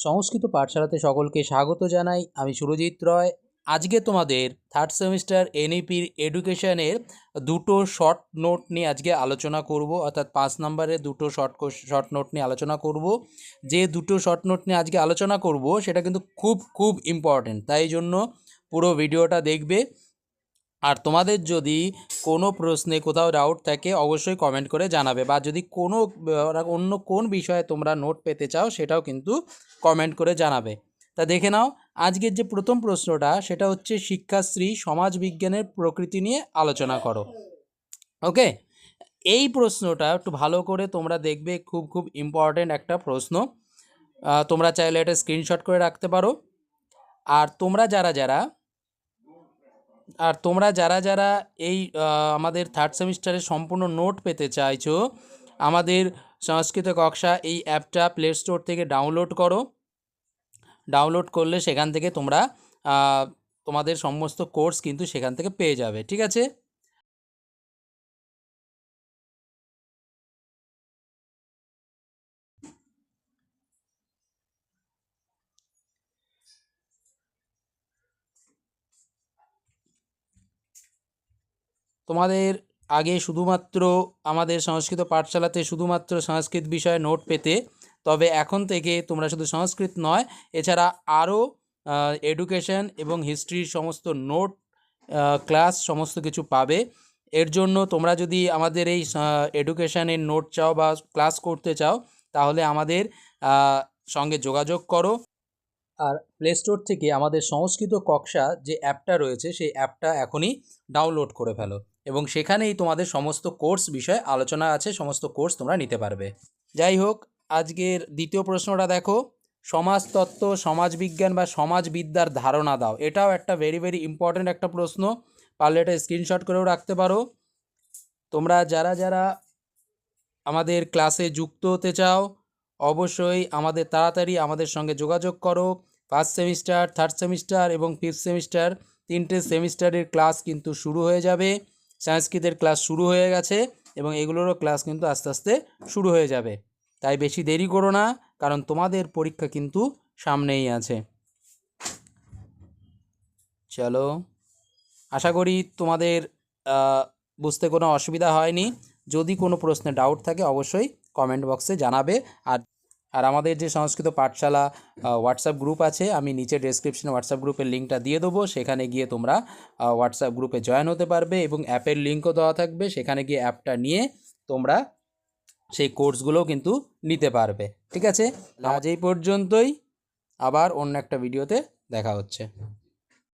সংস্কৃত পাঠশালাতে সকলকে স্বাগত জানাই। আমি সুরজিৎ রয়। আজকে তোমাদের থার্ড সেমিস্টার এনইপির এডুকেশনের দুটো শর্ট নোট নিয়ে আজকে আলোচনা করব, অর্থাৎ 5 নম্বরের দুটো শর্ট নোট নিয়ে আলোচনা করব। যে দুটো শর্ট নোট নিয়ে আজকে আলোচনা করব সেটা কিন্তু খুব ইম্পর্টেন্ট, তাই জন্য পুরো ভিডিওটা দেখবে। আর তোমাদের যদি কোনো প্রশ্নে কোথাও ডাউট থাকে অবশ্যই কমেন্ট করে জানাবে, বা যদি কোনো অন্য কোন বিষয়ে তোমরা নোট পেতে চাও সেটাও কিন্তু কমেন্ট করে জানাবে। তা দেখে নাও, আজকের যে প্রথম প্রশ্নটা সেটা হচ্ছে শিক্ষাশ্রী সমাজবিজ্ঞানের প্রকৃতি নিয়ে আলোচনা করো। ওকে, এই প্রশ্নটা একটু ভালো করে তোমরা দেখবে, খুব ইম্পর্টেন্ট একটা প্রশ্ন। তোমরা চাইলে এটা স্ক্রিনশট করে রাখতে পারো। আর তোমরা যারা এই আমাদের থার্ড সেমিস্টারে সম্পূর্ণ নোট পেতে চাইছো, আমাদের সংস্কৃত কক্ষা এই অ্যাপটা প্লে স্টোর থেকে ডাউনলোড করো। ডাউনলোড করলে সেখান থেকে তোমরা তোমাদের সমস্ত কোর্স কিন্তু সেখান থেকে পেয়ে যাবে, ঠিক আছে? তোমাদের আগে শুধুমাত্র আমাদের সংস্কৃত পাঠশালাতে শুধুমাত্র সংস্কৃত বিষয়ে নোট পেতে, তবে এখন থেকে তোমরা শুধু সংস্কৃত নয়, এছাড়া আরও এডুকেশন এবং হিস্ট্রির সমস্ত নোট, ক্লাস সমস্ত কিছু পাবে। এর জন্য তোমরা যদি আমাদের এই এডুকেশনের নোট চাও বা ক্লাস করতে চাও, তাহলে আমাদের সঙ্গে যোগাযোগ করো। আর প্লে স্টোর থেকে আমাদের সংস্কৃত কক্ষা যে অ্যাপটা রয়েছে সেই অ্যাপটা এখনই ডাউনলোড করে ফেলো, এবং সেখানেই তোমাদের সমস্ত কোর্স বিষয়ে আলোচনা আছে, সমস্ত কোর্স তোমরা নিতে পারবে। যাই হোক, আজকের দ্বিতীয় প্রশ্নটা দেখো, সমাজতত্ত্ব, সমাজবিজ্ঞান বা সমাজবিদ্যার ধারণা দাও। এটাও একটা ভেরি ইম্পর্ট্যান্ট একটা প্রশ্ন, পারলে এটা স্ক্রিনশট করেও রাখতে পারো। তোমরা যারা আমাদের ক্লাসে যুক্ত হতে চাও অবশ্যই তাড়াতাড়ি আমাদের সঙ্গে যোগাযোগ করো। ফার্স্ট সেমিস্টার, থার্ড সেমিস্টার এবং ফিফথ সেমিস্টার, তিনটে সেমিস্টারের ক্লাস কিন্তু শুরু হয়ে যাবে। সংস্কৃতের ক্লাস শুরু হয়ে গেছে এবং এগুলোরও ক্লাস কিন্তু আস্তে আস্তে শুরু হয়ে যাবে। তাই বেশি দেরি করো না, কারণ তোমাদের পরীক্ষা কিন্তু সামনেই আছে। চলো, আশা করি তোমাদের বুঝতে কোনো অসুবিধা হয়নি। যদি কোনো প্রশ্নে ডাউট থাকে অবশ্যই কমেন্ট বক্সে জানাবে। আর আমাদের যে সংস্কৃত পাঠশালা হোয়াটসঅ্যাপ গ্রুপ আছে, আমি নিচে ডেসক্রিপশনে হোয়াটসঅ্যাপ গ্রুপের লিঙ্কটা দিয়ে দেবো, সেখানে গিয়ে তোমরা হোয়াটসঅ্যাপ গ্রুপে জয়েন হতে পারবে, এবং অ্যাপের লিঙ্কও দেওয়া থাকবে, সেখানে গিয়ে অ্যাপটা নিয়ে তোমরা সেই কোর্সগুলোও কিন্তু নিতে পারবে, ঠিক আছে? আজ এই পর্যন্তই, আবার অন্য একটা ভিডিওতে দেখা হচ্ছে।